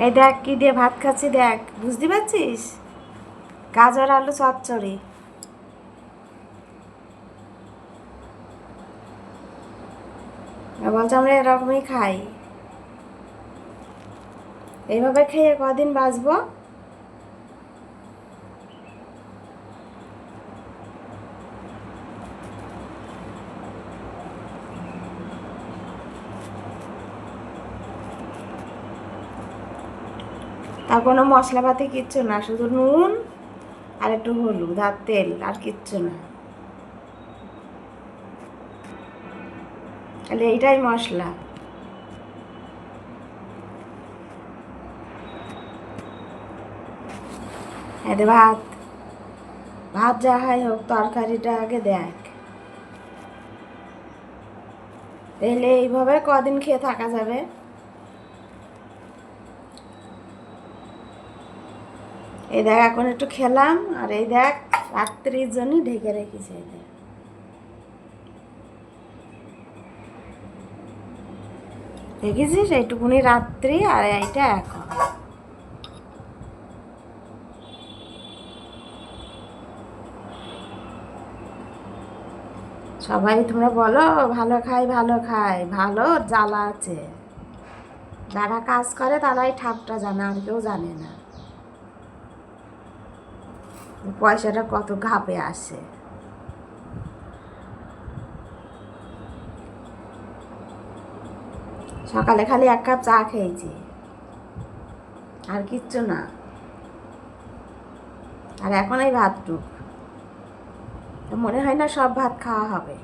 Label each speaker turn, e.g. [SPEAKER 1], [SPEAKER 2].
[SPEAKER 1] এই দেখ কি দিয়ে ভাত খাচ্ছি, দেখ বুঝতে পারছিস? গাজর আলু চচ্চড়ি। বলছে আমরা এরকমই খাই। এইভাবে খেয়ে কদিন বাঁচবো? তার কোনো মশলাপাতি কিচ্ছু না, শুধু নুন আর একটু হলুদ আর তেল, আর কিচ্ছু না। তাহলে এইটাই মশলা। এতে ভাত, ভাত যা হয় হোক, তরকারিটা আগে দেখ। তাহলে এইভাবে কদিন খেয়ে থাকা যাবে? এই দেখ এখন একটু খেলাম, আর এই দেখ রাত্রির জন্যই ঢেকে রেখেছে। এই দেখ, দেখেছিস? এইটুকুনি রাত্রি আর এইটা এখন। সবাই তোমরা বলো ভালো খাই ভালো খাই, ভালো জ্বালা আছে। যারা কাজ করে তারাই ঠাপটা জানে, আর কেউ জানে না পয়সাটা কত ঘাপে আসে। সকালে খালি 1 কাপ চা খেয়েছি, আর কিচ্ছু না। আর এখন এই ভাতটুক, মনে হয় না সব ভাত খাওয়া হবে।